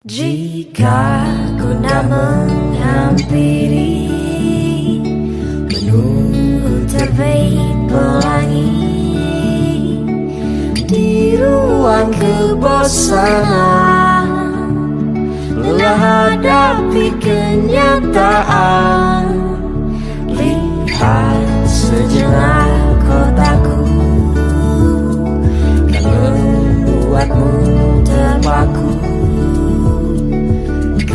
Jika guna menghampiri menunggu terbit pelangi di ruang kebosanan, lelah hadapi kenyataan, lihat sejenak kotaku kan membuatmu terpaku.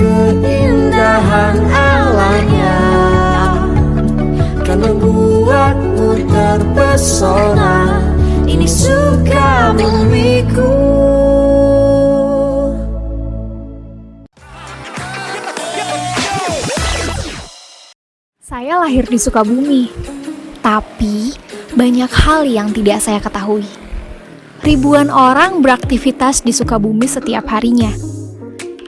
Keindahan alamnya kan membuatmu terpesona. Ini Sukabumiku. Saya lahir di Sukabumi, tapi banyak hal yang tidak saya ketahui. Ribuan orang beraktivitas di Sukabumi setiap harinya.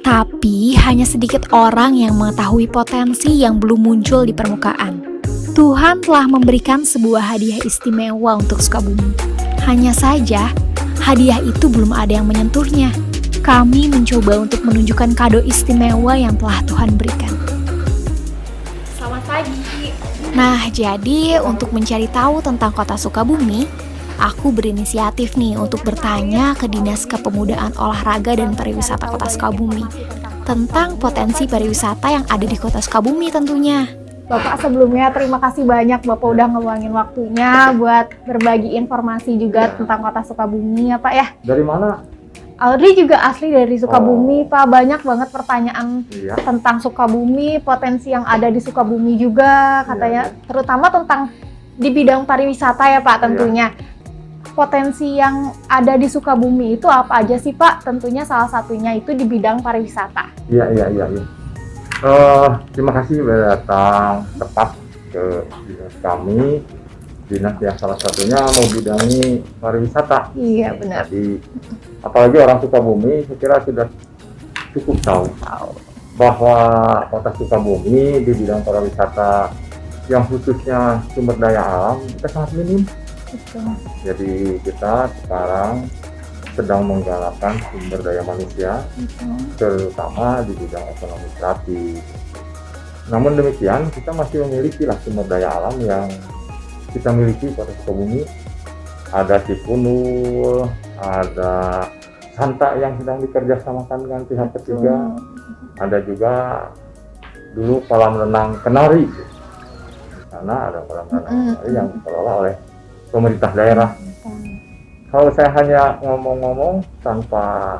Tapi hanya sedikit orang yang mengetahui potensi yang belum muncul di permukaan. Tuhan telah memberikan sebuah hadiah istimewa untuk Sukabumi. Hanya saja, hadiah itu belum ada yang menyentuhnya. Kami mencoba untuk menunjukkan kado istimewa yang telah Tuhan berikan. Selamat pagi. Nah, jadi untuk mencari tahu tentang kota Sukabumi, aku berinisiatif nih untuk bertanya ke Dinas Kepemudaan Olahraga dan Pariwisata Kota Sukabumi tentang potensi pariwisata yang ada di Kota Sukabumi tentunya. Bapak, sebelumnya terima kasih banyak Bapak udah ngeluangin waktunya buat berbagi informasi juga tentang Kota Sukabumi ya Pak ya. Dari mana? Audrey juga asli dari Sukabumi Pak, banyak banget pertanyaan tentang Sukabumi, potensi yang ada di Sukabumi juga katanya, terutama tentang di bidang pariwisata ya Pak tentunya. Potensi yang ada di Sukabumi itu apa aja sih Pak? Tentunya salah satunya itu di bidang pariwisata. Iya. Terima kasih sudah datang tepat ke dinas kami. Dinas yang salah satunya membidangi pariwisata. Iya benar. Jadi apalagi orang Sukabumi, saya kira sudah cukup tahu bahwa kota Sukabumi di bidang pariwisata yang khususnya sumber daya alam kita sangat minim. Betul. Jadi kita sekarang sedang menggalakkan sumber daya manusia, terutama di bidang ekonomi kreatif. Namun demikian, kita masih memiliki sumber daya alam yang kita miliki di Kota Sukabumi. Ada Cipunul, ada Santa yang sedang dikerjasamakan dengan pihak ketiga. Ada juga dulu kolam renang Kenari. Karena ada kolam renang Kenari yang dikelola oleh pemerintah daerah. Kalau saya hanya ngomong-ngomong tanpa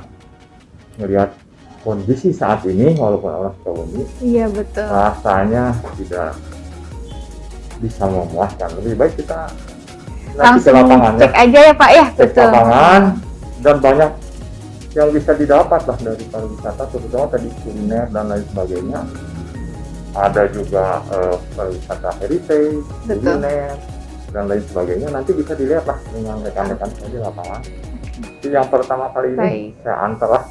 melihat kondisi saat ini, walaupun orang Sukabumi, iya betul, rasanya tidak bisa memuaskan. Lebih baik kita langsung ke lapangan, cek aja ya Pak ya. Cek lapangan, dan banyak yang bisa didapat dari pariwisata, terutama tadi kuliner dan lain sebagainya. Ada juga pariwisata heritage, kuliner dan lain sebagainya. Nanti bisa dilihat dengan rekan-rekan saya di lapangan. Itu yang pertama kali ini saya antar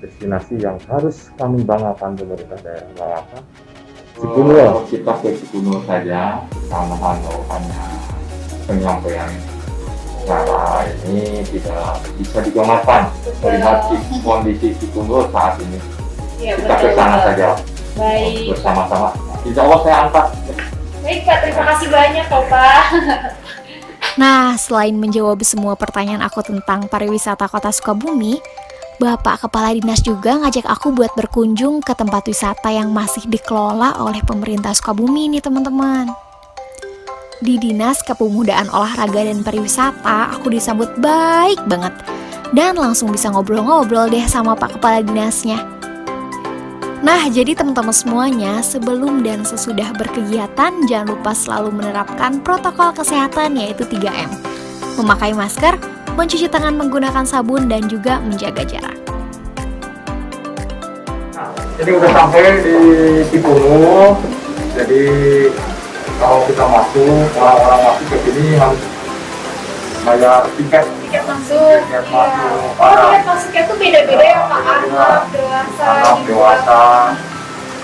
destinasi yang harus kami banggakan pemerintah daerah banggakan. Cipunul, kita ke Cipunul saja karena hanya penyampaian cara ini tidak bisa digunakan melihat kondisi Cipunul saat ini. Kita ke sana saja. Baik. Bersama-sama. Insya Allah saya antar. Baik Pak, terima kasih banyak Pak. Nah, selain menjawab semua pertanyaan aku tentang pariwisata Kota Sukabumi, Bapak Kepala Dinas juga ngajak aku buat berkunjung ke tempat wisata yang masih dikelola oleh pemerintah Sukabumi nih teman-teman. Di Dinas Kepemudaan Olahraga dan Pariwisata, aku disambut baik banget. Dan langsung bisa ngobrol-ngobrol deh sama Pak Kepala Dinasnya. Nah, jadi teman-teman semuanya, sebelum dan sesudah berkegiatan, jangan lupa selalu menerapkan protokol kesehatan yaitu 3M. Memakai masker, mencuci tangan menggunakan sabun, dan juga menjaga jarak. Ini udah sampai di Cipunul. Jadi kalau kita masuk, orang-orang masuk ke sini harus bayar tiket masuk. Tiket masuk. Tiket masuknya tuh beda-beda ya Pak, anak, dewasa,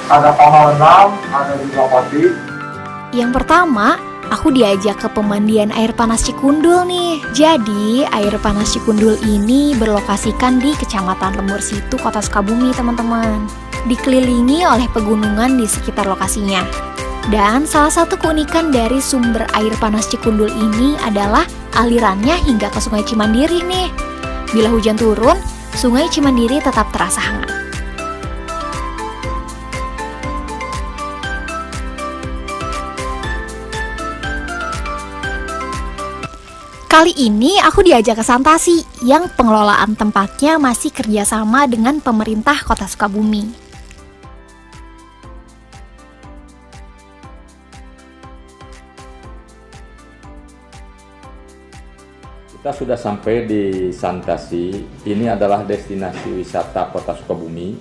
Ada kamar renang, ada juga poti. Yang pertama, aku diajak ke pemandian air panas Cikundul nih. Jadi, air panas Cikundul ini berlokasikan di Kecamatan Lemur Situ, Kota Sukabumi, teman-teman. Dikelilingi oleh pegunungan di sekitar lokasinya. Dan salah satu keunikan dari sumber air panas Cikundul ini adalah alirannya hingga ke Sungai Cimandiri nih. Bila hujan turun, Sungai Cimandiri tetap terasa hangat. Kali ini aku diajak ke Santasi yang pengelolaan tempatnya masih kerjasama dengan pemerintah Kota Sukabumi. Kita sudah sampai di Santasi. Ini adalah destinasi wisata Kota Sukabumi.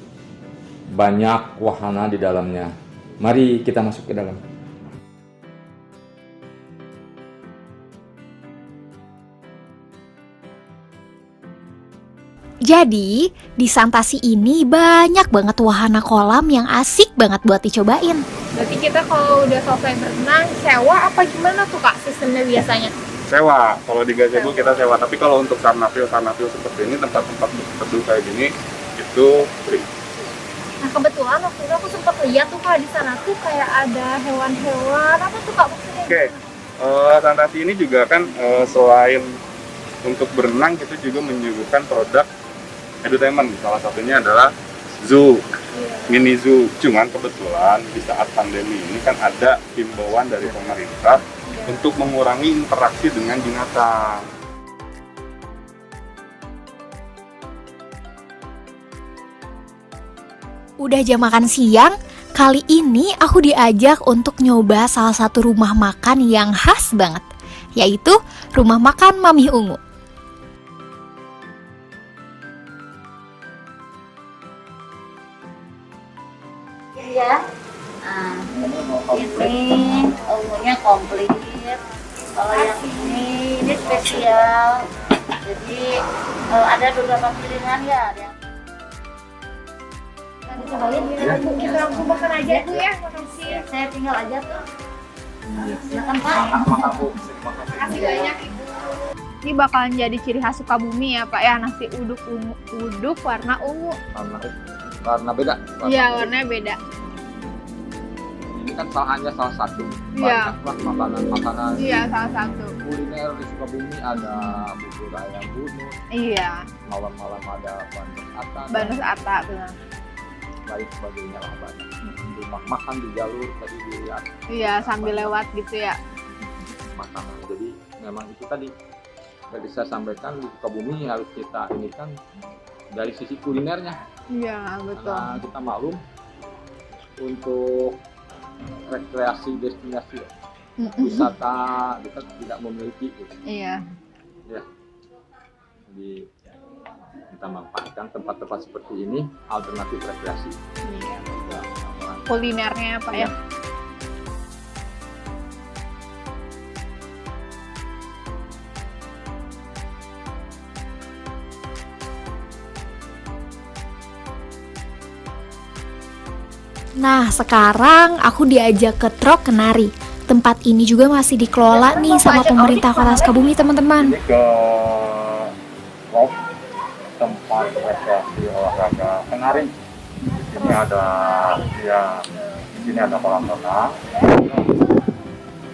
Banyak wahana di dalamnya. Mari kita masuk ke dalam. Jadi, di Santasi ini banyak banget wahana kolam yang asik banget buat dicobain. Berarti kita kalau udah selesai berenang, sewa apa gimana tuh Kak sistemnya biasanya? Sewa, kalau di gazebo kita sewa, tapi kalau untuk sarnafil seperti ini, tempat-tempat teduh kayak gini itu free. Nah kebetulan waktu itu aku sempat lihat tuh Kak di sana tuh kayak ada hewan-hewan apa tuh Kak maksudnya? Oke, Santasi ini juga kan selain untuk berenang, kita juga menyuguhkan produk edutainment. Salah satunya adalah zoo, mini zoo. Cuman kebetulan di saat pandemi ini kan ada himbauan dari pemerintah untuk mengurangi interaksi dengan binatang. Udah jam makan siang, kali ini aku diajak untuk nyoba salah satu rumah makan yang khas banget, yaitu rumah makan Mami Ungu. Ya, ini ungunya komplit. Kalau yang ini spesial. Jadi ada beberapa pilihan ya. Ada yang Cobain kita langsung makan aja tuh ya, makasih. saya tinggal aja tuh. Silakan Pak. Makasih banyak Ibu. Ini bakalan jadi ciri khas Sukabumi ya Pak ya, nasi uduk ungu, uduk warna ungu. Warna beda. Iya, warnanya beda. Ini kan hanya salah satu. Iya. Banyaklah makanan. Iya, salah satu. Kuliner di Sukabumi ada bubur ayam bunut, Iya, malam-malam ada bandeng atas, Bandus Ata benar. lain sebagainya lah banyak. Rumah makan di jalur tadi dilihat Iya, sambil lewat gitu ya. makanan. Jadi memang itu tadi tadi saya sampaikan di Sukabumi harus kita ini kan dari sisi kulinernya. Iya, betul. Karena kita maklum untuk rekreasi destinasi wisata kita tidak memiliki gitu. Iya. Ya. Jadi kita manfaatkan tempat-tempat seperti ini alternatif rekreasi. Iya. Ya, Kulinernya Pak ya. Iya. Nah, sekarang aku diajak ke Trok Kenari. Tempat ini juga masih dikelola nih sama pemerintah Kota Sukabumi, teman-teman. Ini ke Rock, tempat rekreasi olahraga Kenari. Di sini ada di sini ada kolam renang,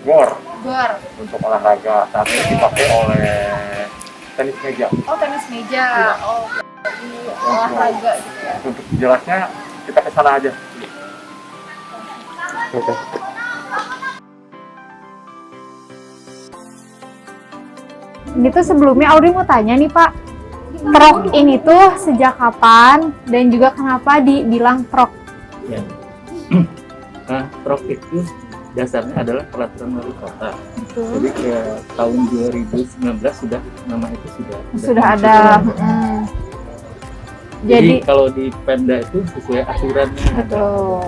gor Gor. untuk olahraga. Saat ini dipakai oleh tenis meja. Oh, tenis meja. Oh, ini olahraga gitu ya. Untuk jelasnya kita ke sana aja. Oke. Ini tuh sebelumnya Audrey mau tanya nih Pak, trok ini tuh sejak kapan dan juga kenapa dibilang trok? Ya. Nah, trok itu dasarnya adalah peraturan wali kota. Jadi ke tahun 2019 sudah nama itu Sudah ada. Jadi kalau di Pemda itu sesuai aturannya. Betul.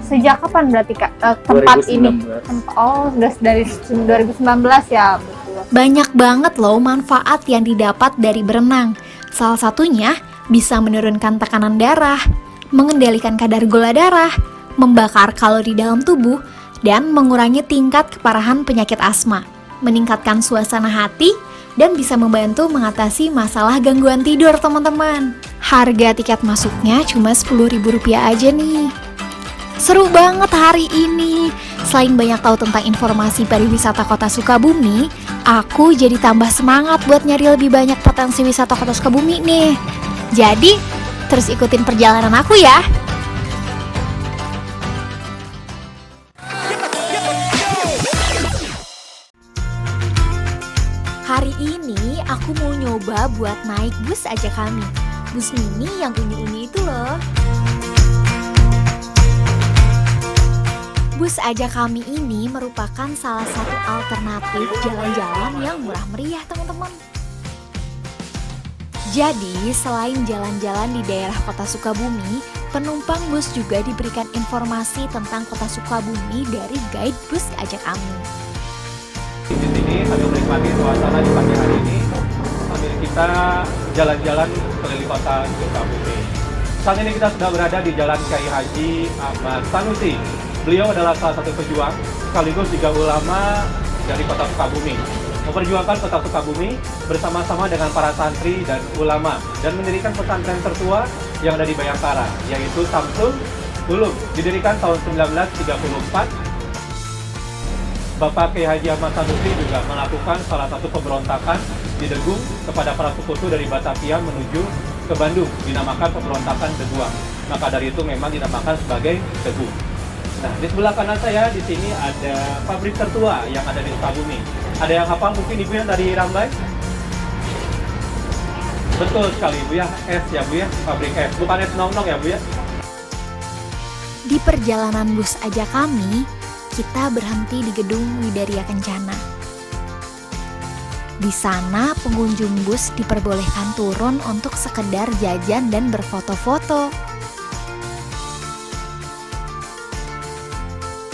Sejak kapan berarti Kak tempat ini? 2019. Oh, sudah dari 2019 ya. Betul. Banyak banget loh manfaat yang didapat dari berenang. Salah satunya bisa menurunkan tekanan darah, mengendalikan kadar gula darah, membakar kalori dalam tubuh, dan mengurangi tingkat keparahan penyakit asma, meningkatkan suasana hati, dan bisa membantu mengatasi masalah gangguan tidur teman-teman. Harga tiket masuknya cuma Rp10.000 aja nih. Seru banget hari ini. Selain banyak tahu tentang informasi pariwisata Kota Sukabumi, aku jadi tambah semangat buat nyari lebih banyak potensi wisata Kota Sukabumi nih. Jadi, terus ikutin perjalanan aku ya. Hari ini aku mau nyoba buat naik bus Aja Kami. Bus mini yang unyu-unyu itu loh. Bus Aja Kami ini merupakan salah satu alternatif jalan-jalan yang murah meriah teman-teman. Jadi selain jalan-jalan di daerah Kota Sukabumi, penumpang bus juga diberikan informasi tentang Kota Sukabumi dari guide bus Aja Kami. Di sini sambil menikmati suasana di pagi hari ini sambil kita jalan-jalan keliling kota Sukabumi. Saat ini kita sudah berada di Jalan Kiai Haji Ahmad Sanusi. Beliau adalah salah satu pejuang sekaligus juga ulama dari kota Sukabumi, memperjuangkan kota Sukabumi bersama-sama dengan para santri dan ulama dan mendirikan pesantren tertua yang ada di Bayangkara, yaitu Samsul Ulum, didirikan tahun 1934. Bapak Kiai Haji Ahmad Sanusi juga melakukan salah satu pemberontakan di Degung kepada para sekutu dari Batavia menuju ke Bandung, dinamakan pemberontakan Deguang. Maka dari itu memang dinamakan sebagai Degung. Nah, di sebelah kanan saya di sini ada pabrik tertua yang ada di Sukabumi. Ada yang hafal mungkin Ibu yang tadi Rambai? Betul sekali Bu ya, es ya Bu ya, pabrik es. Bukan es nong-nong ya Bu ya? Di perjalanan bus Aja Kami, kita berhenti di gedung Widarya Kencana. Di sana pengunjung bus diperbolehkan turun untuk sekedar jajan dan berfoto-foto.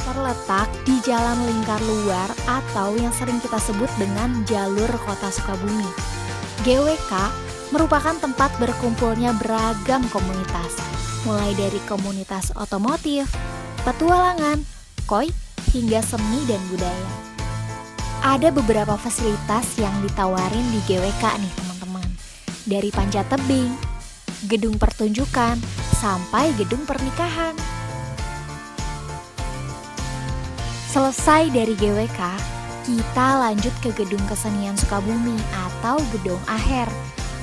Terletak di Jalan Lingkar Luar atau yang sering kita sebut dengan Jalur Kota Sukabumi. GWK merupakan tempat berkumpulnya beragam komunitas, mulai dari komunitas otomotif, petualangan, koi, hingga seni dan budaya. Ada beberapa fasilitas yang ditawarin di GWK nih teman-teman. Dari panjat tebing, gedung pertunjukan, sampai gedung pernikahan. Selesai dari GWK, kita lanjut ke Gedung Kesenian Sukabumi atau Gedung Aher.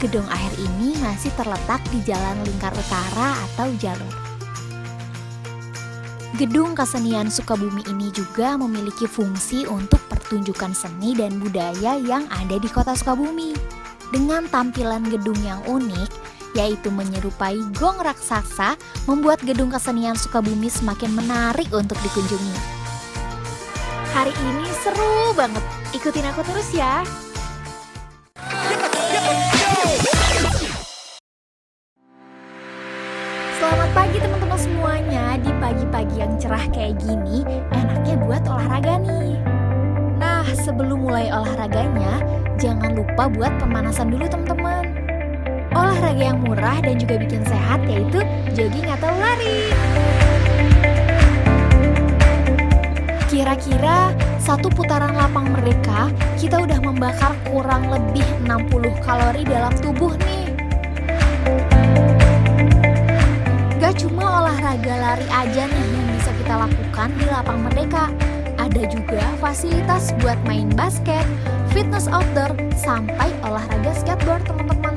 Gedung Aher ini masih terletak di Jalan Lingkar Utara atau Jalur. Gedung Kesenian Sukabumi ini juga memiliki fungsi untuk pertunjukan seni dan budaya yang ada di Kota Sukabumi. Dengan tampilan gedung yang unik, yaitu menyerupai gong raksasa, membuat Gedung Kesenian Sukabumi semakin menarik untuk dikunjungi. Hari ini seru banget, ikutin aku terus ya! Selamat pagi teman-teman semuanya. Di pagi-pagi yang cerah kayak gini, enaknya buat olahraga nih. Nah, sebelum mulai olahraganya, jangan lupa buat pemanasan dulu teman-teman. Olahraga yang murah dan juga bikin sehat yaitu jogging atau lari. Kira-kira satu putaran lapang merdeka, kita udah membakar kurang lebih 60 kalori dalam tubuh nih. Gak cuma olahraga lari aja nih yang bisa kita lakukan di lapang merdeka. Ada juga fasilitas buat main basket, fitness outdoor, sampai olahraga skateboard teman-teman.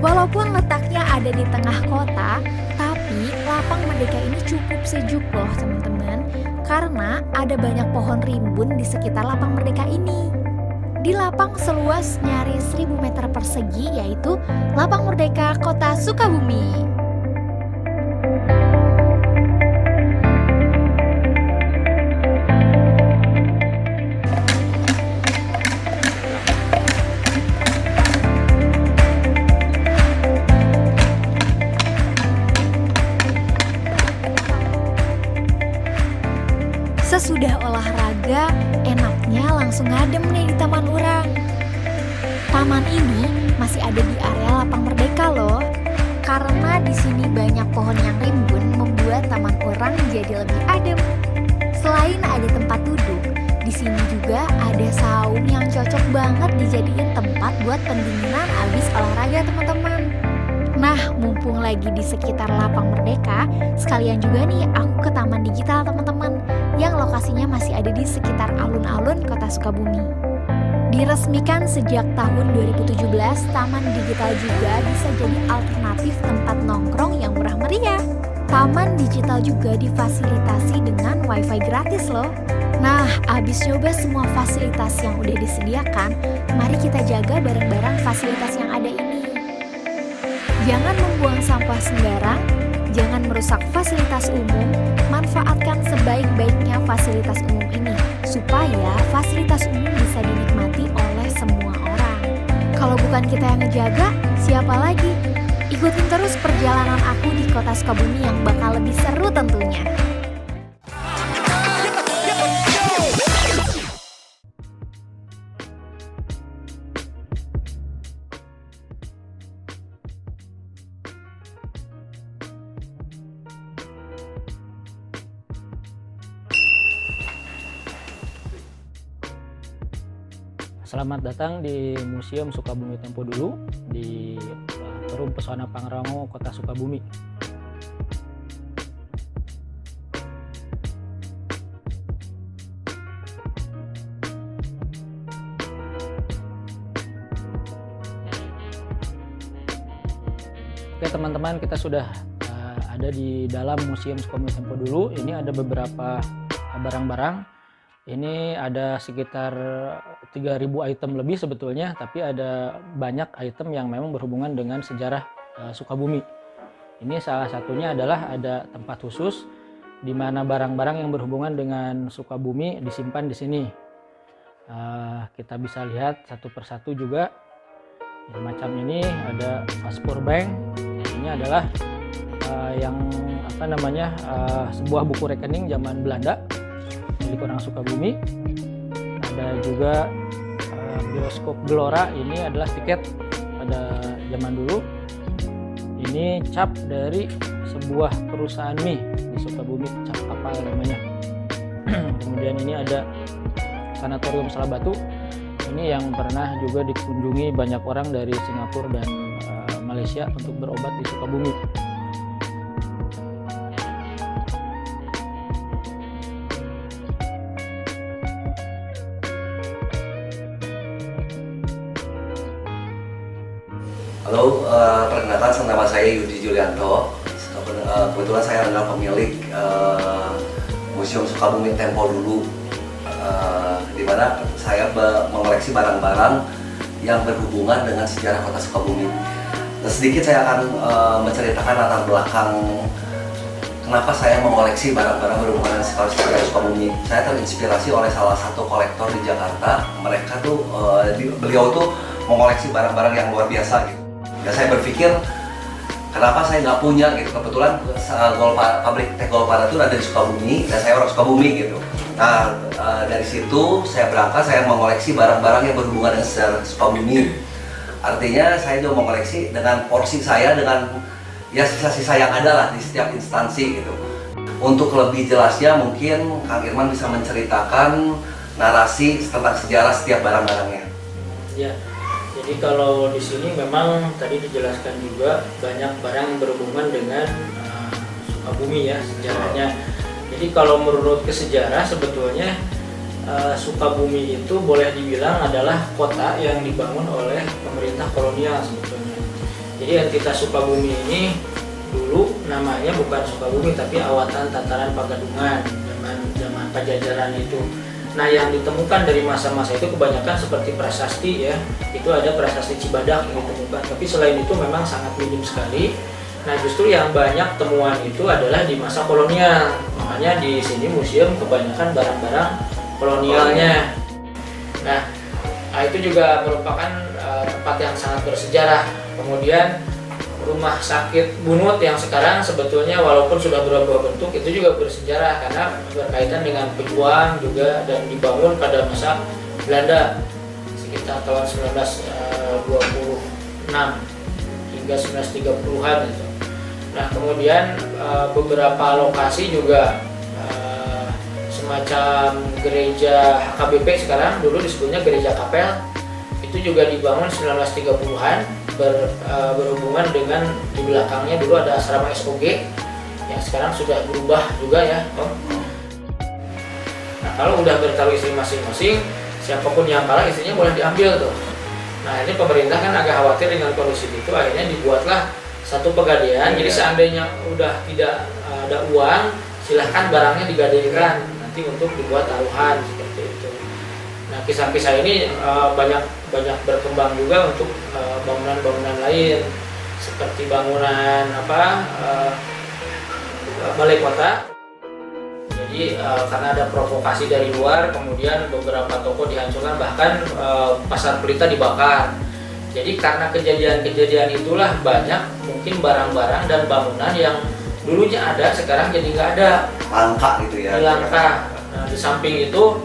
Walaupun letaknya ada di tengah kota, tapi lapang merdeka ini cukup sejuk loh teman-teman. Karena ada banyak pohon rimbun di sekitar lapang merdeka ini. Di lapang seluas nyaris 1000 meter persegi, yaitu Lapang Merdeka Kota Sukabumi. Sesudah olahraga, enaknya langsung ngadem nih di Taman Urang. Taman ini masih ada di area Lapang Merdeka loh. Karena di sini banyak pohon yang rimbun membuat taman orang jadi lebih adem. Selain ada tempat duduk, di sini juga ada saung yang cocok banget dijadiin tempat buat pendinginan abis olahraga teman-teman. Nah, mumpung lagi di sekitar Lapang Merdeka, sekalian juga nih aku ke Taman Digital teman-teman, yang lokasinya masih ada di sekitar alun-alun Kota Sukabumi. Diresmikan sejak tahun 2017, Taman Digital juga bisa jadi alternatif tempat nongkrong yang murah meriah. Taman Digital juga difasilitasi dengan wifi gratis loh. Nah, abis coba semua fasilitas yang udah disediakan, mari kita jaga bareng-bareng fasilitas yang ada ini. Jangan membuang sampah sembarang, jangan merusak fasilitas umum, manfaatkan sebaik-baiknya fasilitas umum ini, supaya fasilitas umum bisa dinikmati oleh semua orang. Kalau bukan kita yang ngejaga, siapa lagi? Ikutin terus perjalanan aku di Kota Sukabumi yang bakal lebih seru tentunya. Selamat datang di Museum Sukabumi Tempo Dulu di Perum Pesona Pangrango, Kota Sukabumi. Oke teman-teman, kita sudah ada di dalam Museum Sukabumi Tempo Dulu. Ini ada beberapa barang-barang. Ini ada sekitar 3.000 item lebih sebetulnya, tapi ada banyak item yang memang berhubungan dengan sejarah Sukabumi. Ini salah satunya adalah ada tempat khusus di mana barang-barang yang berhubungan dengan Sukabumi disimpan di sini. Kita bisa lihat satu persatu juga. Macam ini ada paspor bank. Ini adalah yang sebuah buku rekening zaman Belanda milik orang Sukabumi. Ada juga bioskop Gelora, ini adalah tiket pada zaman dulu. Ini cap dari sebuah perusahaan mie di Sukabumi, cap kapal namanya. Kemudian ini ada sanatorium Salabatu, ini yang pernah juga dikunjungi banyak orang dari Singapura dan Malaysia untuk berobat di Sukabumi. Halo, perkenalkan nama saya Yudi Julianto. Kebetulan saya adalah pemilik Museum Sukabumi Tempo Dulu, di mana saya mengoleksi barang-barang yang berhubungan dengan sejarah Kota Sukabumi. Sedikit saya akan menceritakan latar belakang kenapa saya mengoleksi barang-barang berhubungan dengan sejarah Sukabumi. Saya terinspirasi oleh salah satu kolektor di Jakarta. Mereka tuh, beliau tuh mengoleksi barang-barang yang luar biasa gitu. Dan saya berpikir, kenapa saya nggak punya gitu. Kebetulan pabrik teh Golpara itu ada di Sukabumi, dan saya orang Sukabumi gitu. Nah, dari situ saya berangkat, saya mengoleksi barang-barang yang berhubungan dengan sejarah Sukabumi. Artinya saya juga mengoleksi dengan porsi saya, dengan ya sisa-sisa yang ada lah di setiap instansi gitu. Untuk lebih jelasnya mungkin Kang Irman bisa menceritakan narasi tentang sejarah setiap barang-barangnya. Ya. Jadi kalau di sini memang tadi dijelaskan juga banyak barang yang berhubungan dengan Sukabumi ya sejarahnya. Jadi kalau menurut kesejarah sebetulnya Sukabumi itu boleh dibilang adalah kota yang dibangun oleh pemerintah kolonial sebetulnya. Jadi entitas Sukabumi ini dulu namanya bukan Sukabumi tapi Awatan Tataran Pagadungan zaman Pajajaran itu. Nah, yang ditemukan dari masa-masa itu kebanyakan seperti prasasti ya, itu ada prasasti Cibadak yang ditemukan, tapi selain itu memang sangat minim sekali. Nah, justru yang banyak temuan itu adalah di masa kolonial, makanya di sini museum kebanyakan barang-barang kolonialnya. Nah, itu juga merupakan tempat yang sangat bersejarah. Kemudian rumah sakit Bunut yang sekarang sebetulnya walaupun sudah berubah bentuk itu juga bersejarah karena berkaitan dengan pejuang juga dan dibangun pada masa Belanda sekitar tahun 1926 hingga 1930-an gitu. Nah kemudian beberapa lokasi juga semacam gereja HKBP sekarang, dulu disebutnya gereja kapel, itu juga dibangun 1930-an berhubungan dengan di belakangnya dulu ada asrama SOG yang sekarang sudah berubah juga ya Om. Nah kalau udah bertaruh istri masing-masing, siapapun yang kalah istrinya boleh diambil tuh. Nah ini pemerintah kan agak khawatir dengan kondisi itu, akhirnya dibuatlah satu pegadaian. Jadi seandainya udah tidak ada uang, silahkan barangnya digadaikan nanti untuk dibuat taruhan seperti itu. Nah kisah-kisah ini banyak berkembang juga untuk bangunan-bangunan lain seperti bangunan balai kota. Jadi karena ada provokasi dari luar, kemudian beberapa toko dihancurkan, bahkan pasar Pelita dibakar. Jadi karena kejadian-kejadian itulah banyak mungkin barang-barang dan bangunan yang dulunya ada sekarang jadi nggak ada. Langka gitu ya. Langka. Nah, di samping itu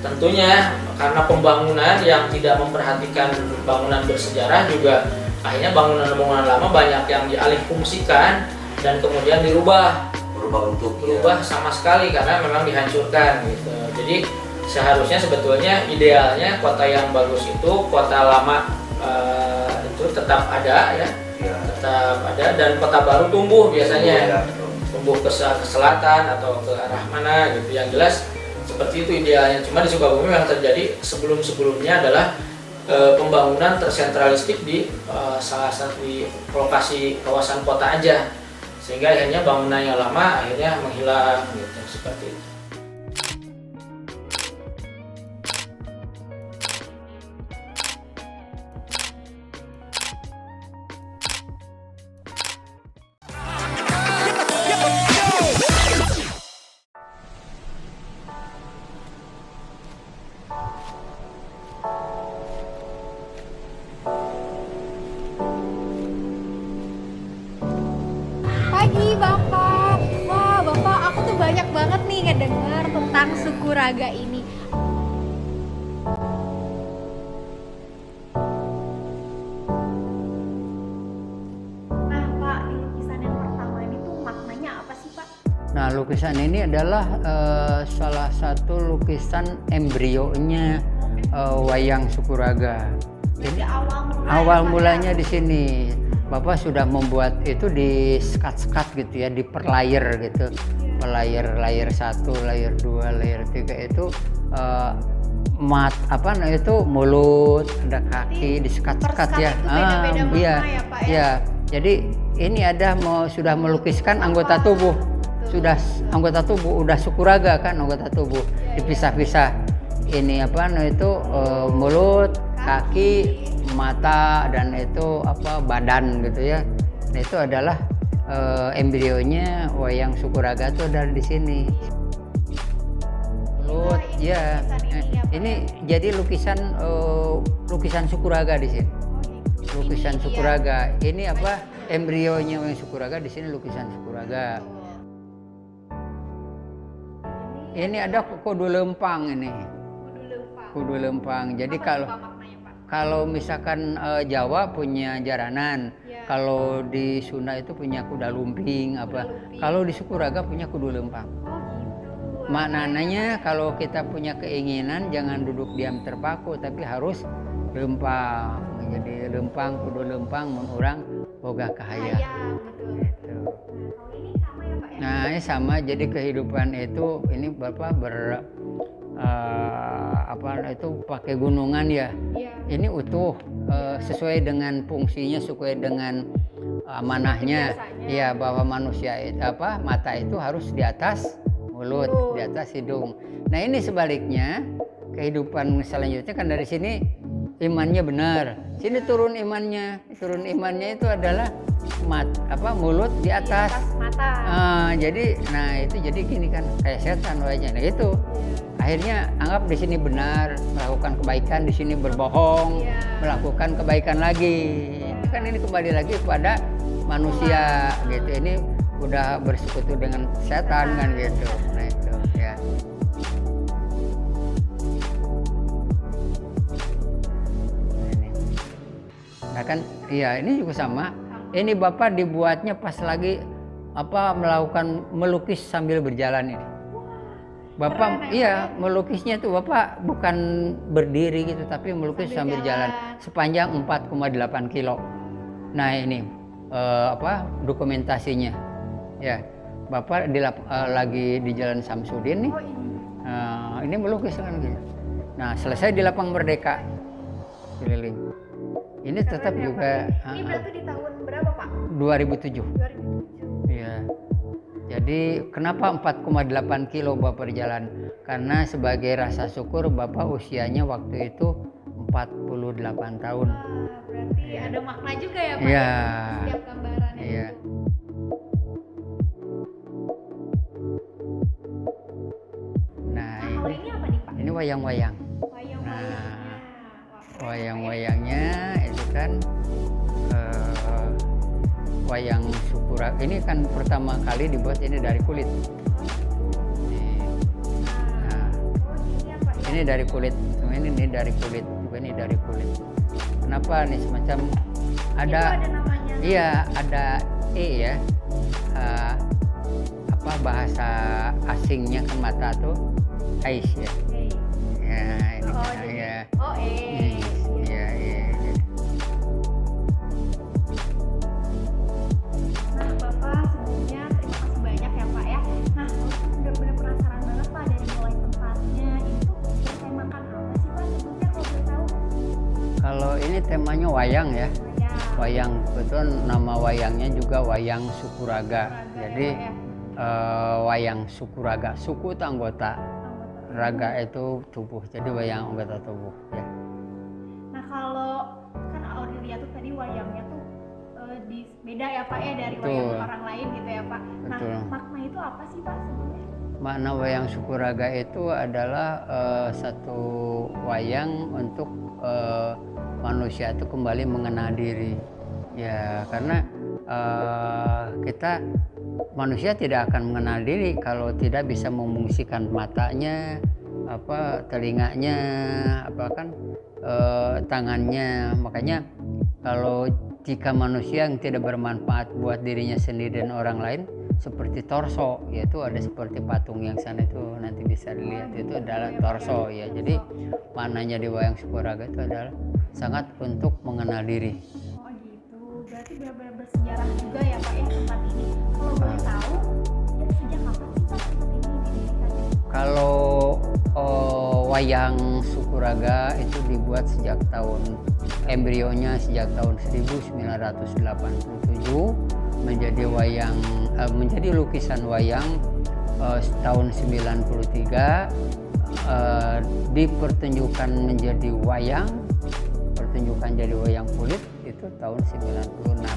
tentunya karena pembangunan yang tidak memperhatikan bangunan bersejarah juga akhirnya bangunan-bangunan lama banyak yang dialihfungsikan dan kemudian dirubah. Berubah sama sekali karena memang dihancurkan gitu. Jadi seharusnya sebetulnya idealnya kota yang bagus itu kota lama itu tetap ada ya, tetap ada dan kota baru tumbuh biasanya, tumbuh ke selatan atau ke arah mana gitu. Yang jelas seperti itu idealnya. Cuma di Sukabumi yang terjadi sebelum-sebelumnya adalah pembangunan tersentralistik di salah satu di lokasi kawasan kota aja, sehingga akhirnya bangunan yang lama akhirnya menghilang gitu, seperti itu. Pagi Bapak. Wah Bapak, aku tuh banyak banget nih ngedengar tentang suku Raga ini. Nah Pak, di lukisan yang pertama ini tuh maknanya apa sih Pak? Nah lukisan ini adalah salah satu lukisan embrionya wayang suku Raga. Jadi awal mulanya di sini. Bapak sudah membuat itu di sekat-sekat gitu ya, di per layer gitu. Per layer 1, layer 2, layer 3 itu itu mulut, ada kaki di sekat-sekat ya. Iya. Ya. Jadi ini sudah melukiskan anggota tubuh. Sudah anggota tubuh, udah suku Raga kan anggota tubuh. Dipisah-pisah. Ini mulut, kaki, mata dan itu badan gitu ya. Nah, itu adalah embrionya wayang suku Raga itu dari di sini. Mulut ya. Ini jadi lukisan suku Raga di sini. Lukisan suku Raga. Ini embrionya wayang suku Raga di sini, lukisan suku Raga. Ini ada kudu lempang ini. Kudu lempang. Jadi kalau misalkan Jawa punya jaranan, kalau di Sunda itu punya kuda lumping Kalau di suku Raga punya kudu lempang. Maknanya kalau kita punya keinginan jangan duduk diam terpaku, tapi harus lempang. Jadi lempang kudu lempang mun urang boga kahaya. Gitu. Nah, ini sama, jadi kehidupan itu ini Bapak pakai gunungan ya. Ini utuh sesuai dengan fungsinya, sesuai dengan amanahnya. Ya, bahwa manusia mata itu harus di atas mulut, di atas hidung. Nah, ini sebaliknya kehidupan selanjutnya kan dari sini imannya benar. Sini turun imannya. Turun imannya itu adalah mulut di atas mata. Jadi gini kan kayak setan wajahnya. Nah, itu akhirnya anggap di sini benar, melakukan kebaikan, di sini berbohong, melakukan kebaikan lagi. Kan ini kembali lagi kepada manusia gitu. Ini udah bersekutu dengan setan kan gitu. Nah itu ya. Nah kan iya, ini juga sama. Ini Bapak dibuatnya pas lagi melakukan melukis sambil berjalan ini. Bapak melukisnya tuh Bapak bukan berdiri gitu tapi melukis sambil jalan sepanjang 4,8 kilo. Nah ini dokumentasinya. Ya, Bapak lagi di Jalan Samsudin nih. Ini melukis kan gitu. Nah, selesai di Lapang Merdeka keliling. Ini tetap juga. Ini berarti di tahun berapa Pak? 2007. Iya. Jadi kenapa 4,8 kilo Bapak berjalan? Karena sebagai rasa syukur Bapak usianya waktu itu 48 tahun. Berarti ada makna juga ya Pak? Iya. Setiap gambaran. Iya. Nah, Kalau ini apa nih Pak? ini wayang-wayang. Nah, wayang-wayangnya itu kan wayang Sukuraga. Ini kan pertama kali dibuat ini dari kulit. Nah, ini dari kulit. Ini dari kulit. Ini dari kulit. Kenapa nih semacam ada namanya. Iya, ada ya. Bahasa asingnya kan mata tuh ais ya. Ya, ini ya. Iya. Nah, Bapak sebelumnya terima kasih banyak ya Pak ya. Nah, benar-benar penasaran banget Pak dari mulai tempatnya itu bertemakan apa sih Pak sebelumnya kalau boleh tahu? Kalau ini temanya wayang ya. Wayang, betul nama wayangnya juga wayang Sukuraga. Jadi wayang Sukuraga, suku itu anggota, raga itu tubuh, jadi wayang anggota tubuh ya. Nah kalau kan Audi lihat tuh tadi wayangnya tuh beda ya Pak ya dari wayang orang lain gitu ya Pak. Nah makna itu apa sih Pak sebenarnya? Makna wayang Sukuraga itu adalah satu wayang untuk manusia itu kembali mengenal diri ya, karena kita manusia tidak akan mengenal diri kalau tidak bisa memungsikan matanya, telinganya, tangannya. Makanya kalau jika manusia yang tidak bermanfaat buat dirinya sendiri dan orang lain, seperti torso, yaitu ada seperti patung yang sana itu nanti bisa dilihat, itu adalah torso ya. Jadi maknanya di wayang Sukuraga itu adalah sangat untuk mengenal diri. Oh gitu, berarti benar-benar bersejarah juga ya Pak ya tempat ini. Kalau boleh tahu, dari sejak kapan sih Pak tempat ini didirikannya? Kalau wayang Sukuraga itu dibuat sejak embrionya sejak tahun 1987 menjadi lukisan wayang tahun 93, dipertunjukkan menjadi wayang, pertunjukan jadi wayang kulit itu tahun 96.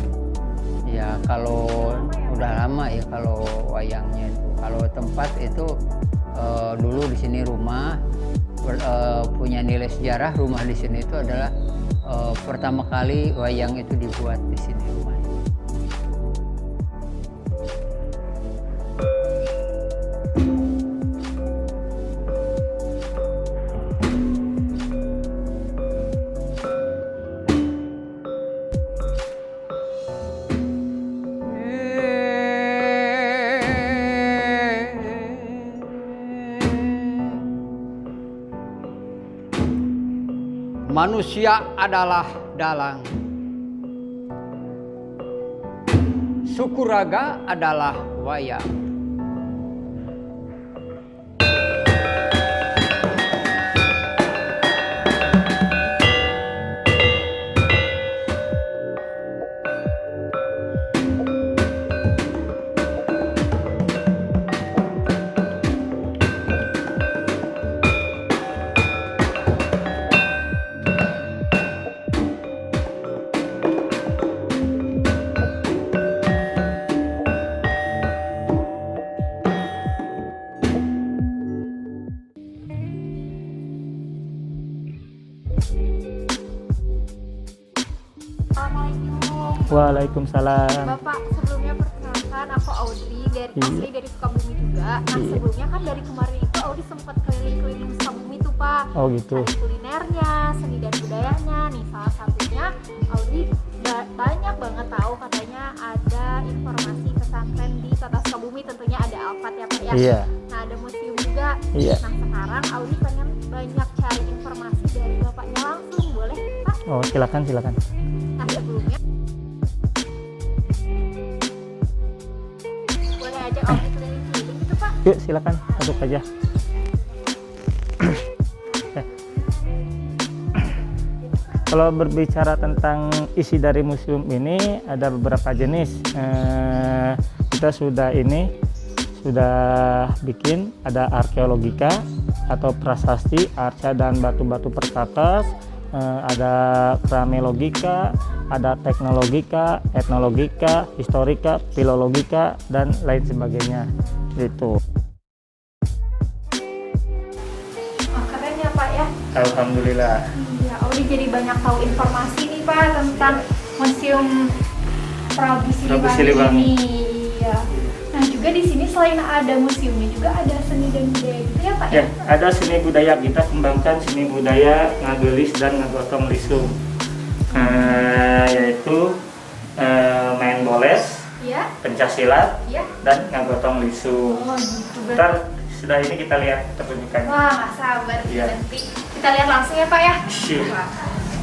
Ya kalau udah lama ya kalau wayangnya itu. Kalau tempat itu dulu di sini rumah punya nilai sejarah. Rumah di sini itu adalah pertama kali wayang itu dibuat di sini rumahnya. Manusia adalah dalang. Sukuraga adalah wayang. Waalaikumsalam. Bapak, sebelumnya perkenalkan aku Audrey asli dari Sukabumi juga. Nah sebelumnya kan dari kemarin itu Audrey sempat keliling-keliling Sukabumi tuh Pak. Oh gitu. Cari kulinernya, seni dan budayanya. Nih salah satunya Audrey banyak banget tahu katanya Iya. Nah, ada museum juga. Iya. Nah, sekarang Audi pengen banyak cari informasi dari bapaknya langsung, boleh Pak? Oh, silakan. Nah, sebelumnya boleh aja Audi keliling-keliling gitu Pak? Yuk, silakan masuk aja. Kalau berbicara tentang isi dari museum ini ada beberapa jenis. Kita sudah bikin ada arkeologika atau prasasti, arca dan batu-batu perkakas, ada pramelogika, ada teknologika, etnologika, historika, filologika dan lain sebagainya. Gitu. Oh, keren ya Pak ya. Alhamdulillah. Iya, Audi jadi banyak tahu informasi nih Pak tentang Museum Prabu Siliwangi ini. Iya. Nah, juga di sini selain ada museumnya juga ada seni dan budaya gitu ya Pak? Ya, ada seni budaya. Kita kembangkan seni budaya Ngagelis dan Ngagotong Lisung. Yaitu main boles, ya, pencaksilat, ya, dan Ngagotong Lisung. Oh gitu. Ntar sudah ini kita lihat pertunjukannya. Wah, nggak sabar Iya. nanti kita lihat langsung ya Pak ya. Siap. Wah,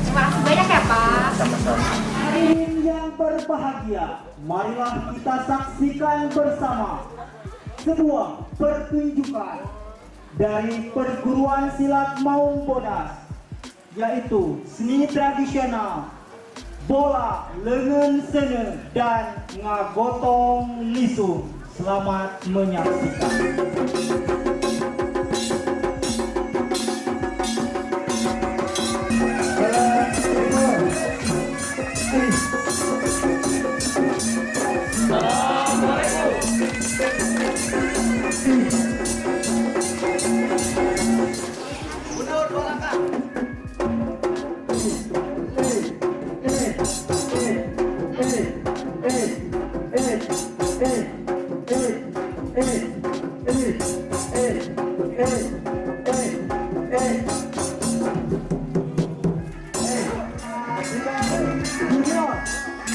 terima kasih banyak ya Pak. Sama-sama. Hadirin yang berbahagia, marilah kita saksikan bersama sebuah pertunjukan dari perguruan silat Maung Bodas, yaitu seni tradisional bola lengan sene dan ngagotong lisung. Selamat menyaksikan.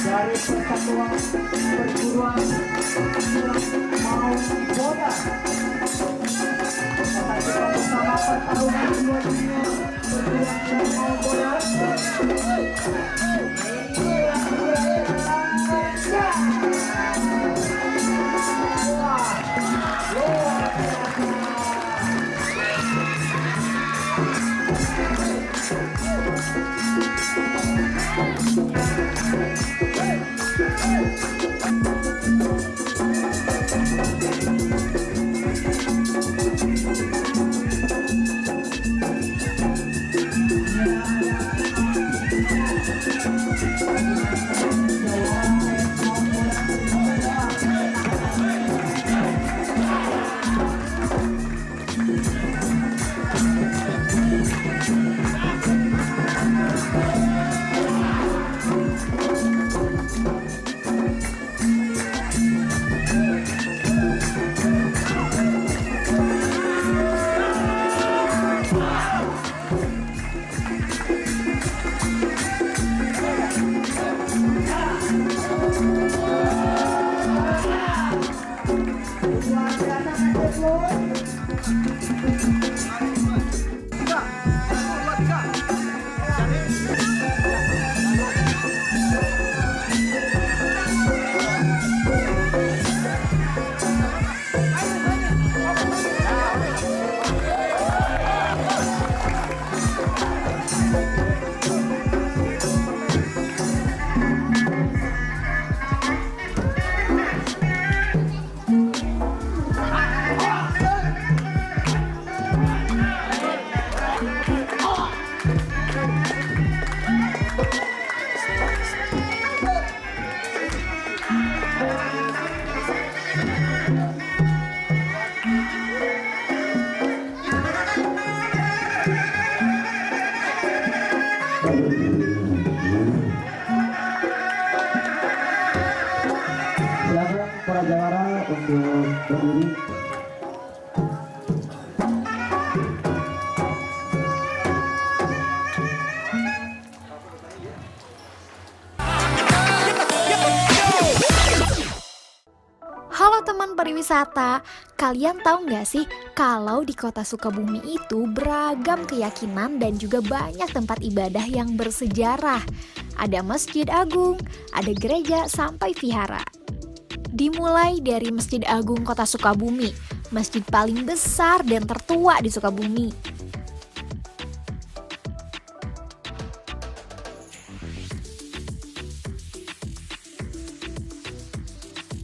Dari persatuan perguruan silat Maung Bodas, kita bersama pertarungan dua dunia perguruan silat Maung Bodas. Silakan para jawara untuk berdiri. Halo teman pariwisata, Kalian tahu nggak sih kalau di kota Sukabumi itu beragam keyakinan dan juga banyak tempat ibadah yang bersejarah. Ada Masjid Agung, ada gereja, sampai vihara. Dimulai dari Masjid Agung Kota Sukabumi, masjid paling besar dan tertua di Sukabumi.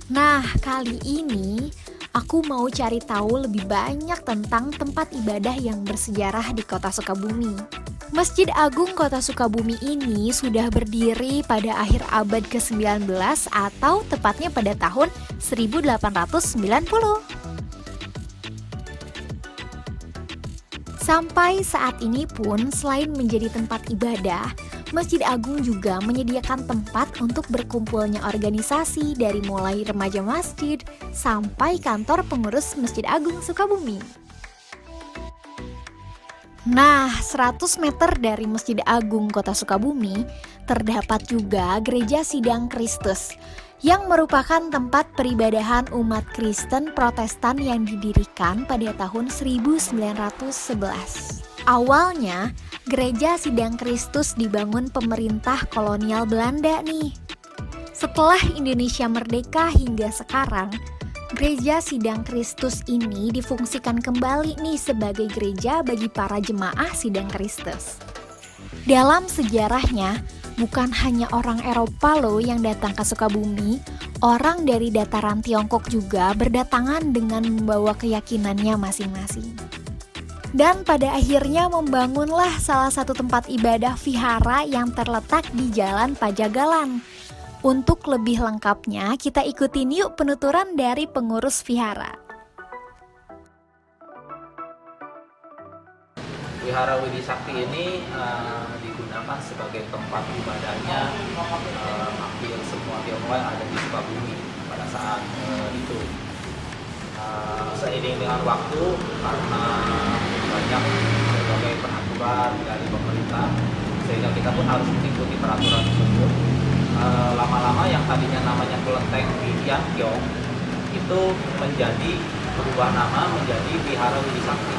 Nah, kali ini aku mau cari tahu lebih banyak tentang tempat ibadah yang bersejarah di Kota Sukabumi. Masjid Agung Kota Sukabumi ini sudah berdiri pada akhir abad ke-19 atau tepatnya pada tahun 1890. Sampai saat ini pun, selain menjadi tempat ibadah, Masjid Agung juga menyediakan tempat untuk berkumpulnya organisasi dari mulai remaja masjid sampai kantor pengurus Masjid Agung Sukabumi. Nah, 100 meter dari Masjid Agung Kota Sukabumi terdapat juga Gereja Sidang Kristus yang merupakan tempat peribadahan umat Kristen Protestan yang didirikan pada tahun 1911. Awalnya, Gereja Sidang Kristus dibangun pemerintah kolonial Belanda nih. Setelah Indonesia merdeka hingga sekarang, Gereja Sidang Kristus ini difungsikan kembali nih sebagai gereja bagi para jemaah Sidang Kristus. Dalam sejarahnya, bukan hanya orang Eropa loh yang datang ke Sukabumi, orang dari dataran Tiongkok juga berdatangan dengan membawa keyakinannya masing-masing. Dan pada akhirnya membangunlah salah satu tempat ibadah vihara yang terletak di Jalan Pajagalan. Untuk lebih lengkapnya, kita ikutin yuk penuturan dari pengurus vihara. Wihara Widi Sakti ini digunakan sebagai tempat ibadahnya hampir semua Tionghoa yang ada di Sukabumi pada saat itu. Seiring dengan waktu, karena banyak berbagai peraturan dari pemerintah, sehingga kita pun harus mengikuti peraturan tersebut. Lama-lama yang tadinya namanya Kelenteng Widiantiong itu berubah nama menjadi Wihara Widi Sakti.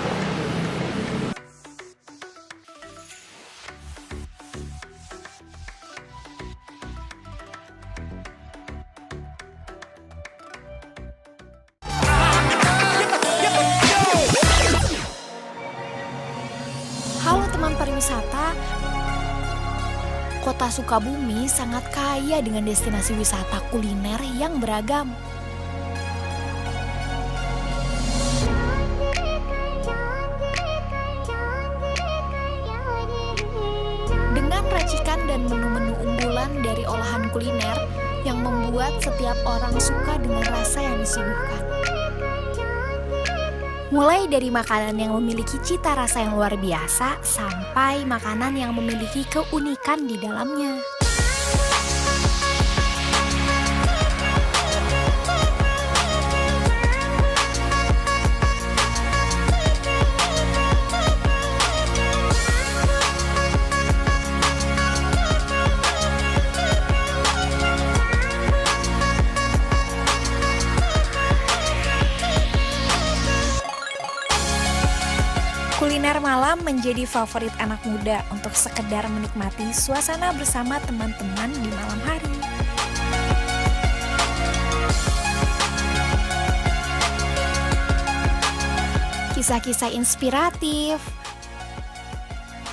Halo teman pariwisata, Kota Sukabumi sangat kaya dengan destinasi wisata kuliner yang beragam. Dengan racikan dan menu-menu unggulan dari olahan kuliner yang membuat setiap orang suka dengan rasa yang disuguhkan. Mulai dari makanan yang memiliki cita rasa yang luar biasa sampai makanan yang memiliki keunikan di dalamnya. Kuliner malam menjadi favorit anak muda untuk sekedar menikmati suasana bersama teman-teman di malam hari. Kisah-kisah inspiratif,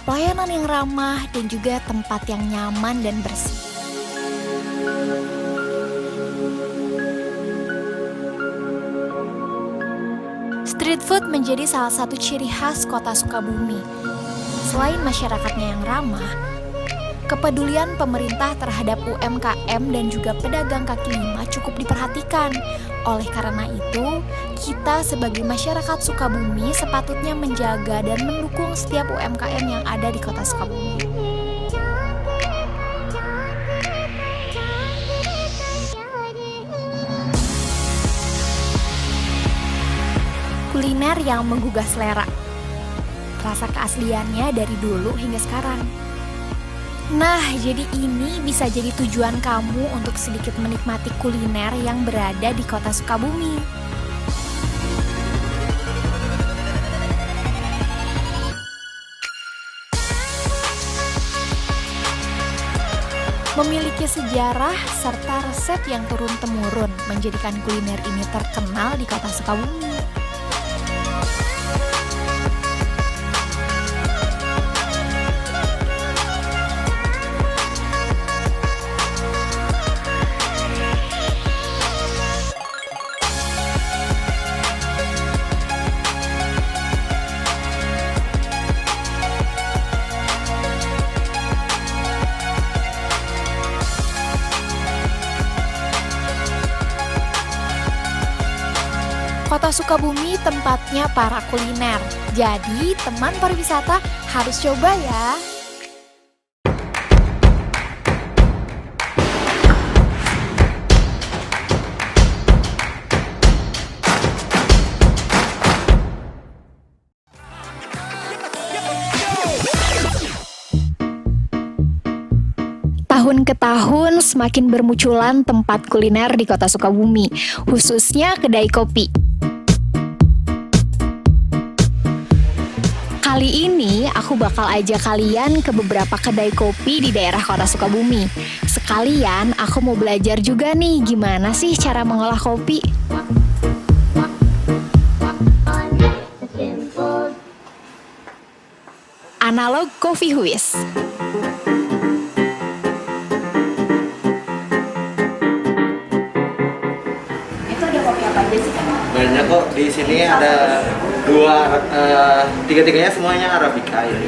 pelayanan yang ramah, dan juga tempat yang nyaman dan bersih. Street food menjadi salah satu ciri khas Kota Sukabumi. Selain masyarakatnya yang ramah, kepedulian pemerintah terhadap UMKM dan juga pedagang kaki lima cukup diperhatikan. Oleh karena itu, kita sebagai masyarakat Sukabumi sepatutnya menjaga dan mendukung setiap UMKM yang ada di Kota Sukabumi. Kuliner yang menggugah selera, rasa keasliannya dari dulu hingga sekarang. Nah, jadi ini bisa jadi tujuan kamu untuk sedikit menikmati kuliner yang berada di Kota Sukabumi. Memiliki sejarah serta resep yang turun-temurun menjadikan kuliner ini terkenal di kota Sukabumi. Kota Sukabumi tempatnya para kuliner. Jadi, teman pariwisata harus coba ya. Tahun ke tahun semakin bermunculan tempat kuliner di kota Sukabumi, khususnya kedai kopi. Kali ini aku bakal ajak kalian ke beberapa kedai kopi di daerah kota Sukabumi. Sekalian aku mau belajar juga nih gimana sih cara mengolah kopi. Analog Coffee Huis. Itu ada kopi apa aja sih, Kak? Banyak kok, di sini ada tiga-tiganya semuanya Arabica ini.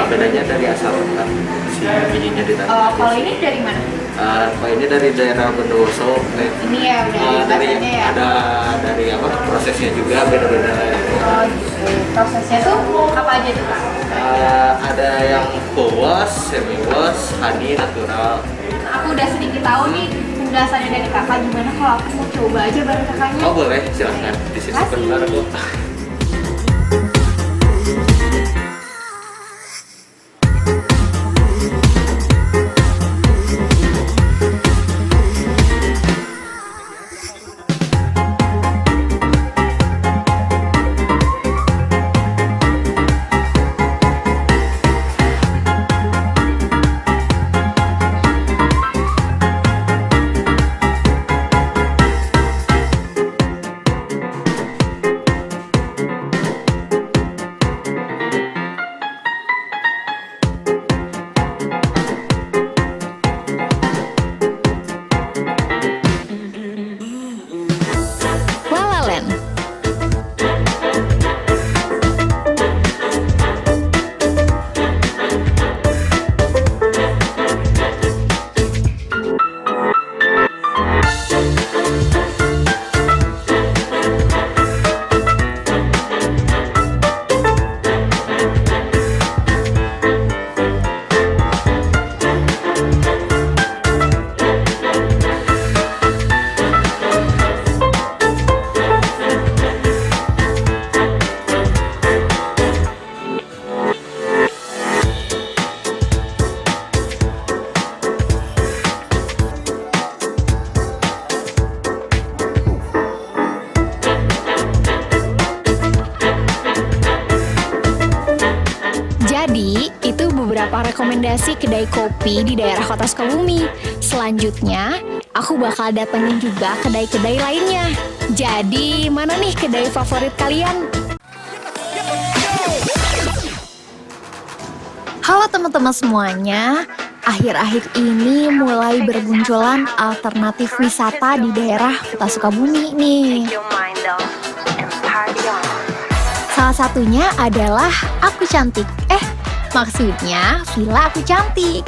Bedanya dari asal tempat si bijinya ditanam. Kalau ini dari mana? Kalau ini dari daerah Bondowoso. Ini ya udah dari ya. ada dari apa prosesnya juga beda-beda. Oh gitu. Prosesnya tuh apa aja tuh, Kak? Ada yang full wash, semi wash, honey natural. Aku udah sedikit tahu nih penjelasannya dari kakak. Gimana kalau aku mau coba aja bareng kakaknya? Oh boleh, silahkan. Di sini sebentar kok. Jadi, itu beberapa rekomendasi kedai kopi di daerah kota Sukabumi. Selanjutnya, aku bakal datengin juga kedai-kedai lainnya. Jadi, mana nih kedai favorit kalian? Halo teman-teman semuanya, akhir-akhir ini mulai bermunculan alternatif wisata di daerah kota Sukabumi nih. Salah satunya adalah Aku Cantik. Maksudnya Villa Aku Cantik.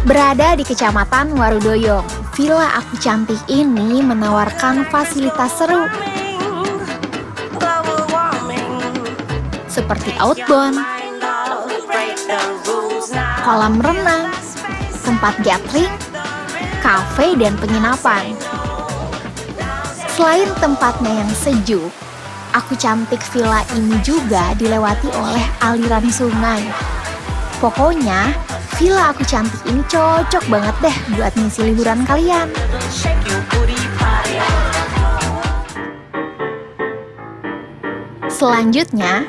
Berada di Kecamatan Warudoyong, Villa Aku Cantik ini menawarkan fasilitas seru seperti outbound, kolam renang, tempat gathering, kafe, dan penginapan. Selain tempatnya yang sejuk, Aku Cantik Villa ini juga dilewati oleh aliran sungai. Pokoknya, Villa Aku Cantik ini cocok banget deh buat ngisi liburan kalian. Selanjutnya,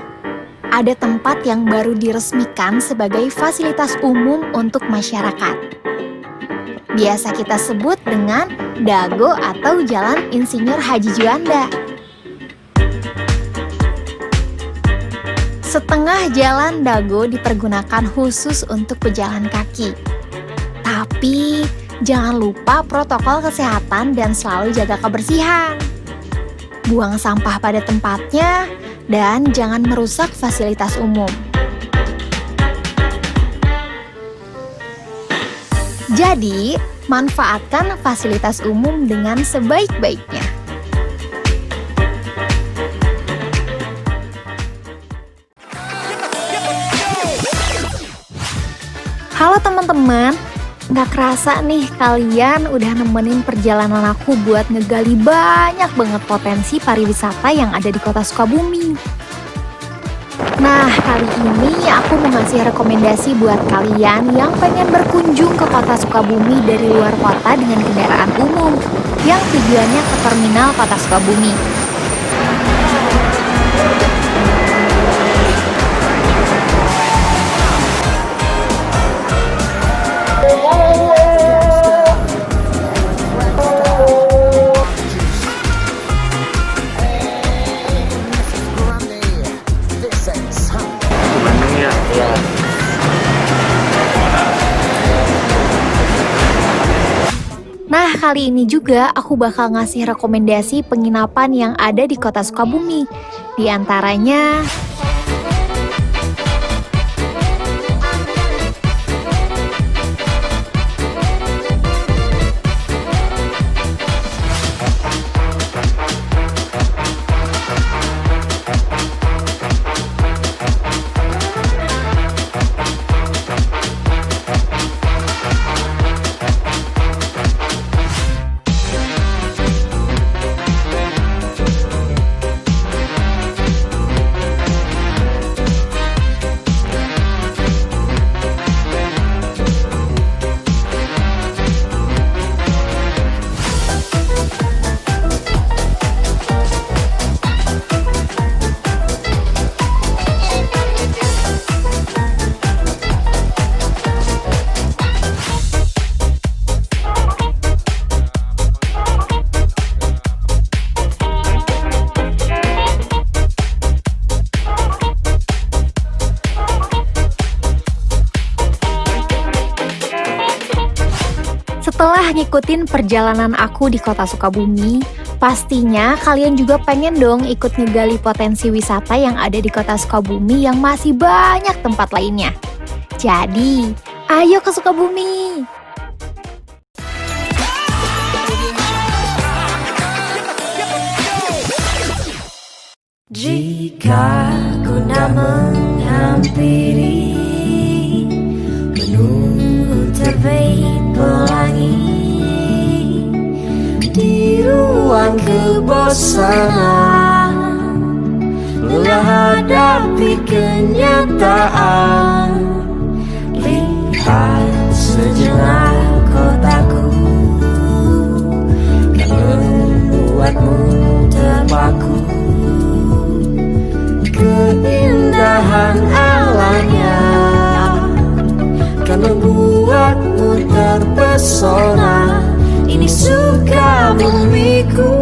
ada tempat yang baru diresmikan sebagai fasilitas umum untuk masyarakat. Biasa kita sebut dengan Dago atau Jalan Insinyur Haji Juanda. Setengah jalan Dago dipergunakan khusus untuk pejalan kaki. Tapi jangan lupa protokol kesehatan dan selalu jaga kebersihan. Buang sampah pada tempatnya dan jangan merusak fasilitas umum. Jadi, manfaatkan fasilitas umum dengan sebaik-baiknya. Halo teman-teman, nggak kerasa nih kalian udah nemenin perjalanan aku buat ngegali banyak banget potensi pariwisata yang ada di kota Sukabumi. Nah, kali ini aku mau ngasih rekomendasi buat kalian yang pengen berkunjung ke kota Sukabumi dari luar kota dengan kendaraan umum yang tujuannya ke terminal kota Sukabumi. Nah, kali ini juga aku bakal ngasih rekomendasi penginapan yang ada di kota Sukabumi. Di antaranya setelah ngikutin perjalanan aku di kota Sukabumi, pastinya kalian juga pengen dong ikut ngegali potensi wisata yang ada di kota Sukabumi yang masih banyak tempat lainnya. Jadi, ayo ke Sukabumi! Jika kuda menghampiri, menunggu terbit pelangi di ruang kebosanan, lelah hadapi kenyataan. Lihat sejenak kotaku kan membuatmu terpaku. Keindahan alamnya kan membuatmu terpesona. Ini Sukabumiku.